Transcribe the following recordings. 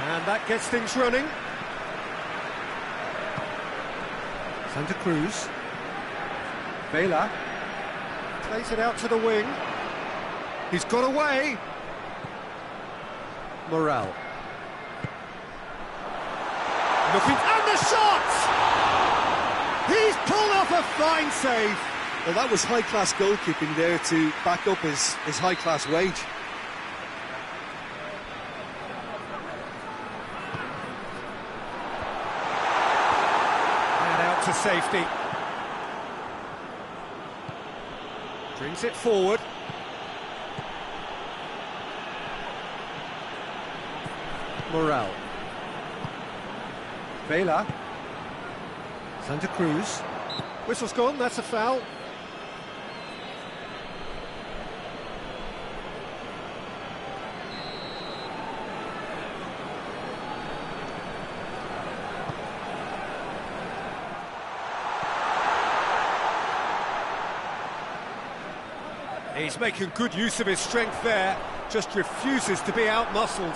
And that gets things running. Santa Cruz. Vela. Plays it out to the wing. He's got away. Morel. Looking, and the shot! He's pulled off a fine save. Well, that was high-class goalkeeping there to back up his high-class wage. And out to safety. Brings it forward. Morel. Vela. Santa Cruz. Whistle's gone, that's a foul. He's making good use of his strength there, just refuses to be out-muscled.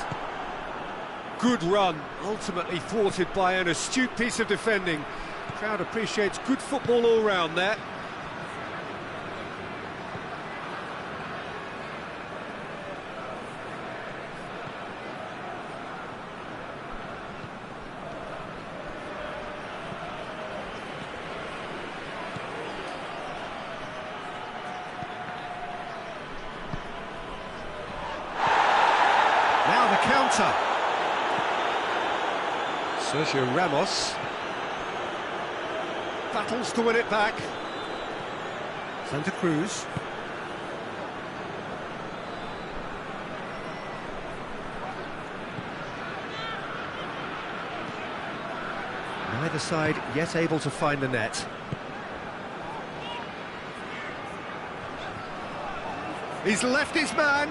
Good run, ultimately thwarted by an astute piece of defending. Crowd appreciates good football all round there. Now the counter. Sergio Ramos battles to win it back. Santa Cruz. Neither side yet able to find the net. He's left his man.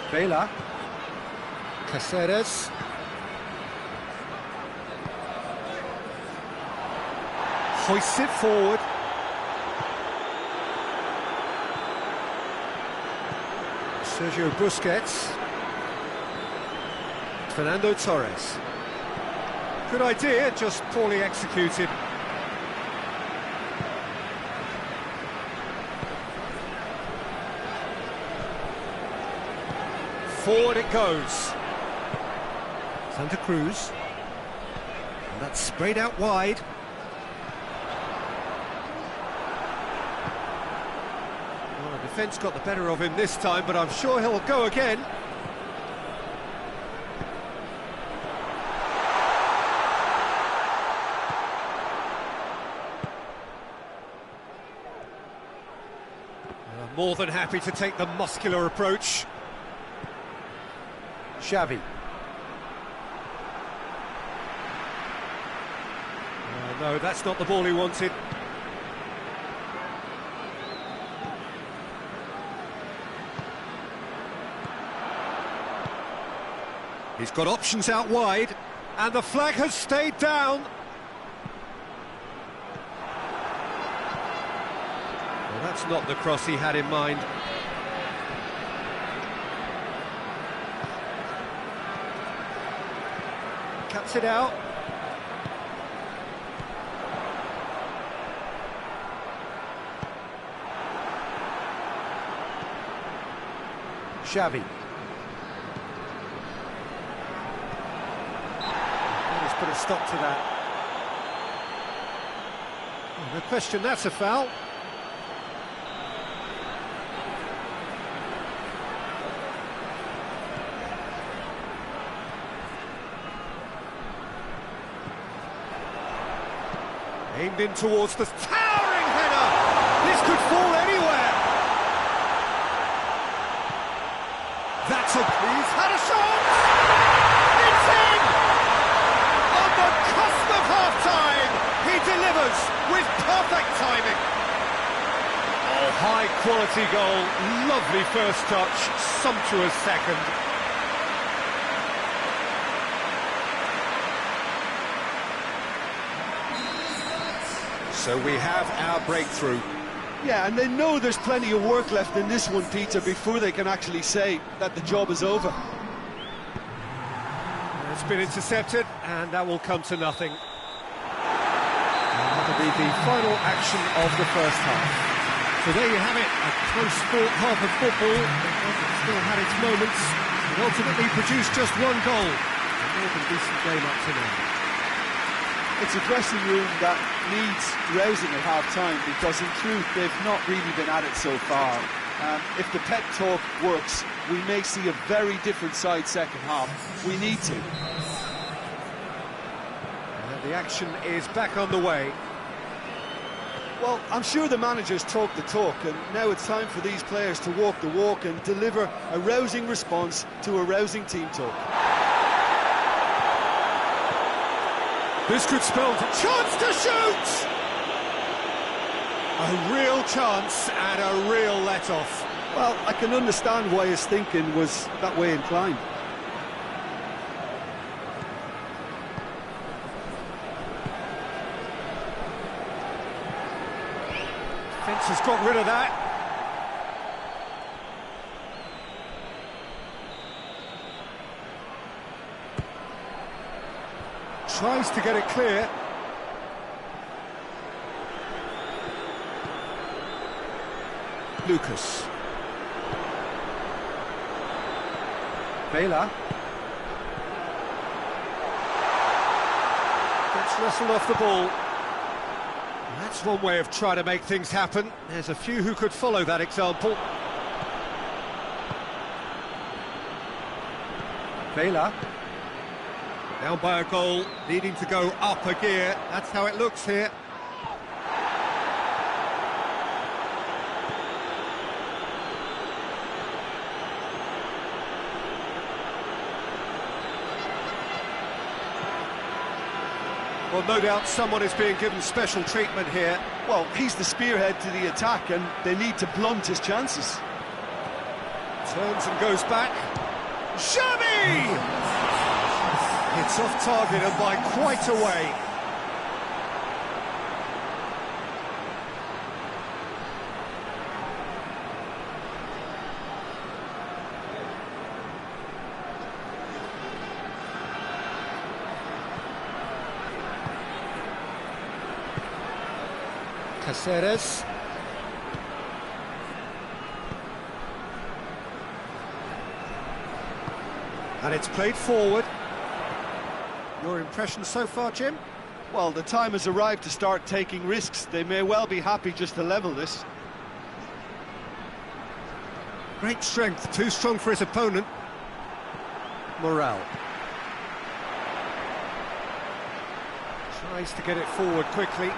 Vela. Caceres. Hoists it forward. Sergio Busquets. Fernando Torres. Good idea, just poorly executed. Forward it goes. Santa Cruz. And that's sprayed out wide. Well, the defence got the better of him this time, but I'm sure he'll go again. More than happy to take the muscular approach. Xavi. No, that's not the ball he wanted. He's got options out wide, and the flag has stayed down. Well, that's not the cross he had in mind. Cuts it out. Xavi. He's put a stop to that. Oh, no question, that's a foul. Aimed in towards the towering header! This could fall anywhere! That's a... He's had a shot! It's in! On the cusp of half-time, he delivers with perfect timing. Oh, high-quality goal, lovely first touch, sumptuous second. So we have our breakthrough. Yeah, and they know there's plenty of work left in this one, Peter, before they can actually say that the job is over. It's been intercepted, and that will come to nothing. That'll be the final action of the first half. So there you have it, a close-fought half of football. It still had its moments. It ultimately produced just one goal. A more than decent game up to now. It's a dressing room that needs rousing at half-time, because in truth they've not really been at it so far. If the pep talk works, we may see a very different side second half. We need to. And the action is back on the way. Well, I'm sure the managers talk the talk, and now it's time for these players to walk the walk and deliver a rousing response to a rousing team talk. This could spell chance to shoot! A real chance and a real let-off. Well, I can understand why his thinking was that way inclined. Defence has got rid of that. Tries to get it clear. Lucas. Vela. Gets wrestled off the ball. That's one way of trying to make things happen. There's a few who could follow that example. Vela. Down by a goal, needing to go up a gear. That's how it looks here. Well, no doubt someone is being given special treatment here. Well, he's the spearhead to the attack, and they need to blunt his chances. Turns and goes back. Xavi! It's off target and by quite a way. Caceres. And it's played forward. Your impression so far, Jim? Well, the time has arrived to start taking risks. They may well be happy just to level this. Great strength, too strong for his opponent. Morale. Tries to get it forward quickly.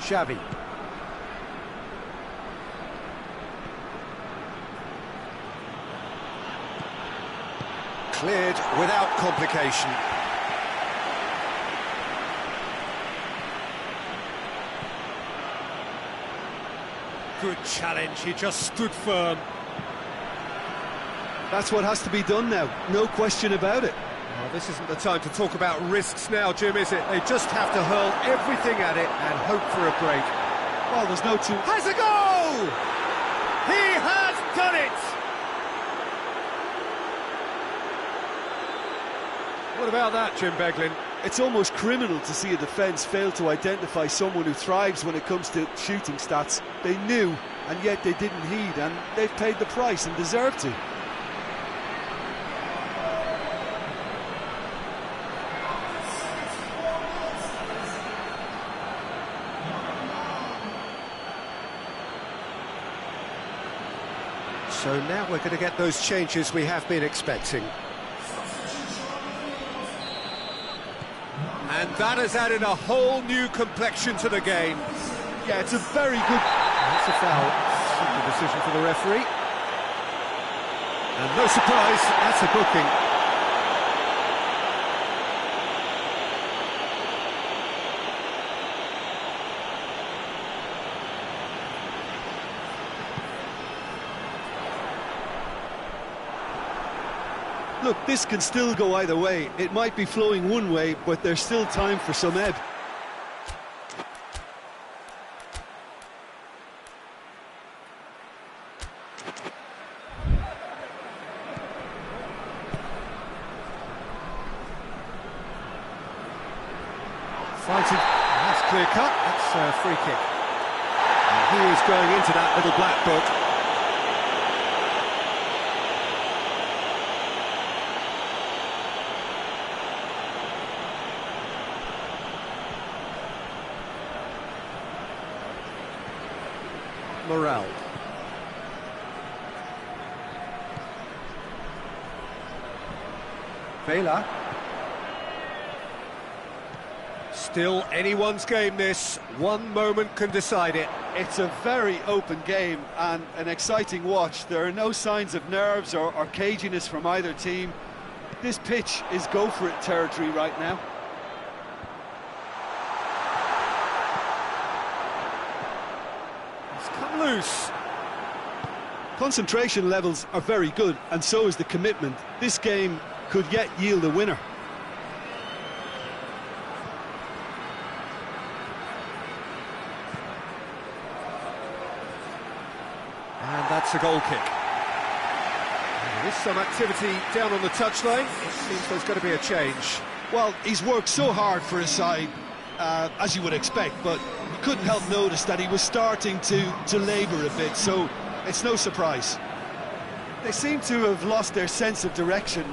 Xavi. Cleared without complication. Good challenge, he just stood firm. That's what has to be done now, no question about it. Well, this isn't the time to talk about risks now, Jim, is it? They just have to hurl everything at it and hope for a break. Well, there's no two... Has a goal! He has done it! What about that, Jim Beglin? It's almost criminal to see a defence fail to identify someone who thrives when it comes to shooting stats. They knew, and yet they didn't heed, and they've paid the price and deserve to. So now we're going to get those changes we have been expecting. And that has added a whole new complexion to the game. Yeah, it's a very good... That's a foul. Simple decision for the referee. And no surprise, that's a booking. Look, this can still go either way. It might be flowing one way, but there's still time for some ebb. It's a free kick. And he is going into that little black book. Morel. Vela. Still anyone's game, this. One moment can decide it. It's a very open game and an exciting watch. There are no signs of nerves or caginess from either team. This pitch is go-for-it territory right now. It's come loose. Concentration levels are very good, and so is the commitment. This game could yet yield a winner. And that's a goal kick. There is some activity down on the touchline. It seems there's going to be a change. Well, he's worked so hard for his side, as you would expect, but you couldn't help notice that he was starting to labour a bit, so it's no surprise. They seem to have lost their sense of direction.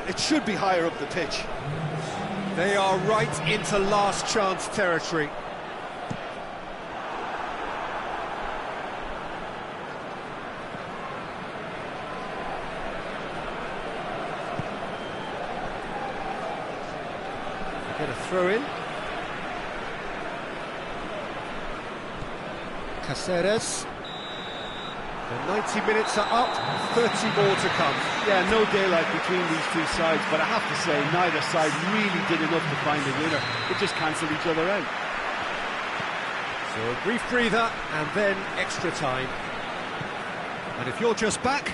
It should be higher up the pitch. They are right into last chance territory. Get a throw in. Caceres. The 90 minutes are up, 30 more to come. Yeah, no daylight between these two sides, but I have to say, neither side really did enough to find a winner. It just cancelled each other out. So a brief breather, and then extra time. And if you're just back,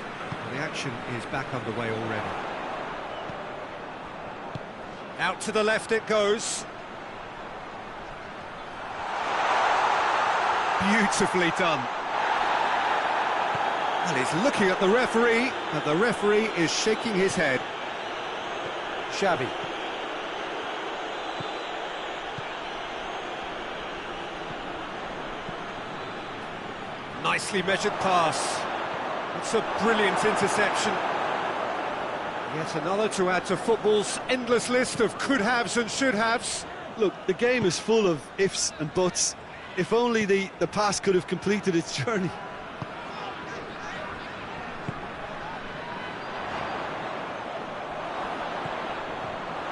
the action is back underway already. Out to the left it goes. Beautifully done. And he's looking at the referee, and the referee is shaking his head. Xavi. Nicely measured pass. It's a brilliant interception. Yet another to add to football's endless list of could-haves and should-haves. Look, the game is full of ifs and buts. If only the pass could have completed its journey.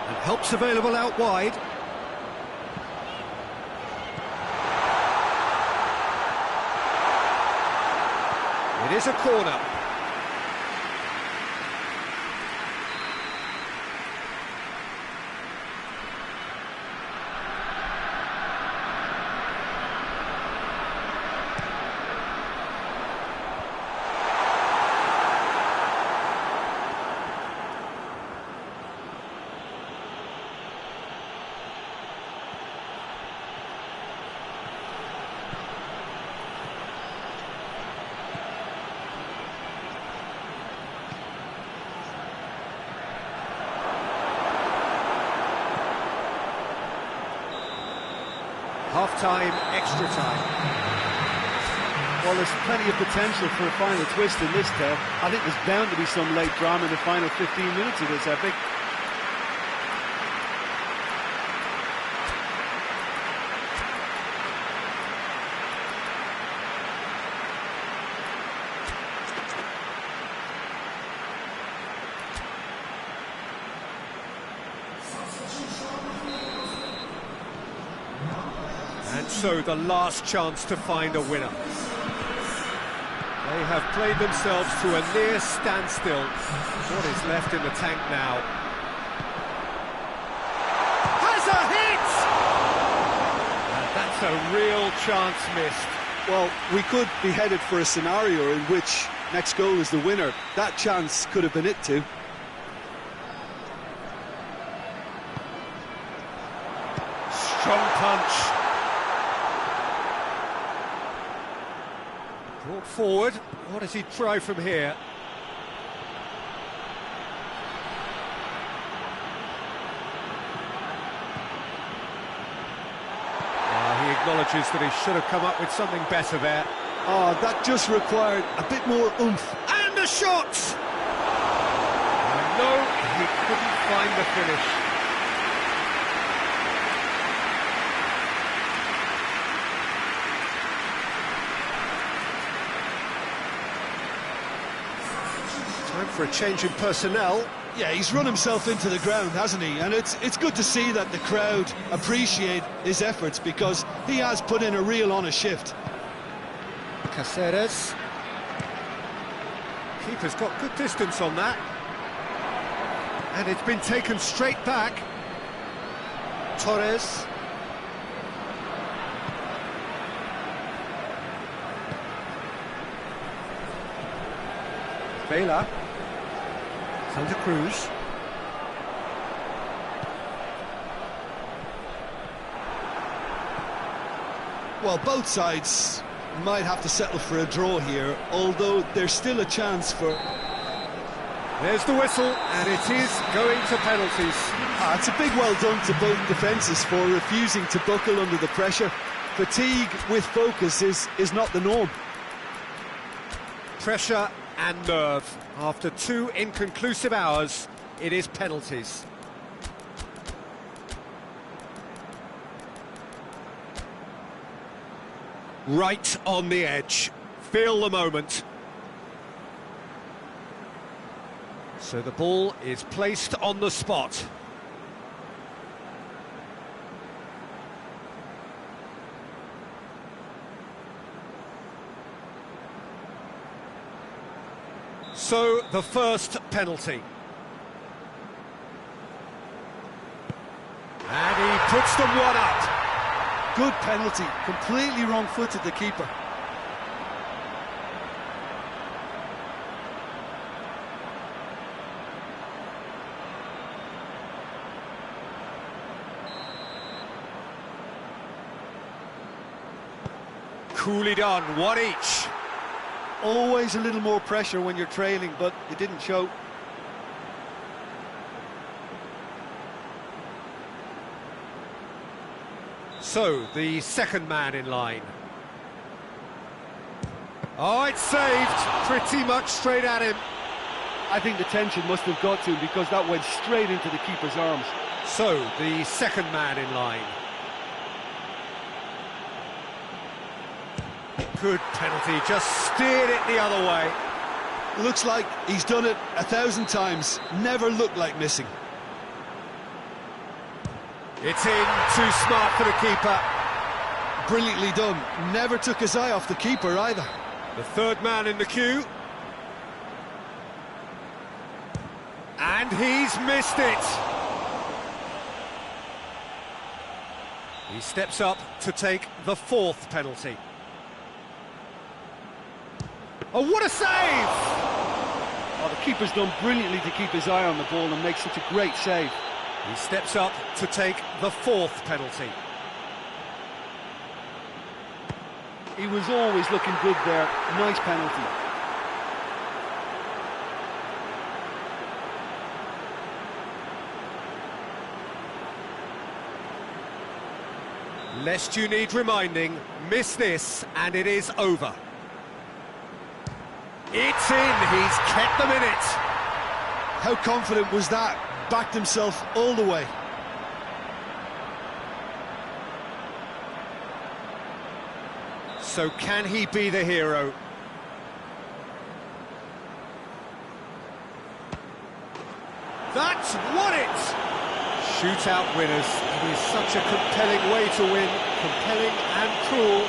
And help's available out wide. It is a corner. Half-time, extra time. Well, there's plenty of potential for a final twist in this tale. I think there's bound to be some late drama in the final 15 minutes of this epic. And so the last chance to find a winner. They have played themselves to a near standstill. What is left in the tank now? Has a hit! And that's a real chance missed. Well, we could be headed for a scenario in which next goal is the winner. That chance could have been it too. Strong punch. Brought forward. What does he try from here? He acknowledges that he should have come up with something better there. Oh, that just required a bit more oomph. And a shot! No, he couldn't find the finish. Time for a change in personnel. Yeah, he's run himself into the ground, hasn't he? And it's good to see that the crowd appreciate his efforts, because he has put in a real honest shift. Caceres. Keeper's got good distance on that. And it's been taken straight back. Torres. Vela. Santa Cruz. Well, both sides might have to settle for a draw here, although there's still a chance for... There's the whistle, and it is going to penalties. It's a big well done to both defences for refusing to buckle under the pressure. Fatigue with focus is not the norm. Pressure and nerve. After 2 inconclusive hours, it is penalties. Right on the edge. Feel the moment. So the ball is placed on the spot. So the first penalty. And he puts them one up. Good penalty, completely wrong-footed the keeper. Coolly done, one each. Always a little more pressure when you're trailing, but it didn't show. So, the second man in line. Oh, it's saved, pretty much straight at him. I think the tension must have got to him, because that went straight into the keeper's arms. So, the second man in line. Good penalty, just steered it the other way. Looks like he's done it 1,000 times, never looked like missing. It's in, too smart for the keeper. Brilliantly done, never took his eye off the keeper either. The third man in the queue. And he's missed it. He steps up to take the fourth penalty. Oh, what a save! Oh, the keeper's done brilliantly to keep his eye on the ball and make such a great save. He steps up to take the fourth penalty. He was always looking good there. Nice penalty. Lest you need reminding, miss this and it is over. It's in, he's kept them in it. How confident was that? Backed himself all the way. So can he be the hero? That's won it! Shootout winners. It is such a compelling way to win, compelling and cruel.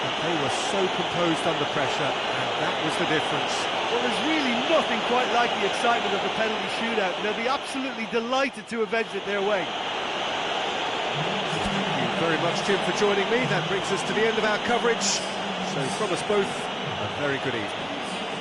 But they were so composed under pressure, and that was the difference. Well, there's really nothing quite like the excitement of the penalty shootout. They'll be absolutely delighted to have edged it their way. Thank you very much, Jim, for joining me. That brings us to the end of our coverage. So from us both, a very good evening.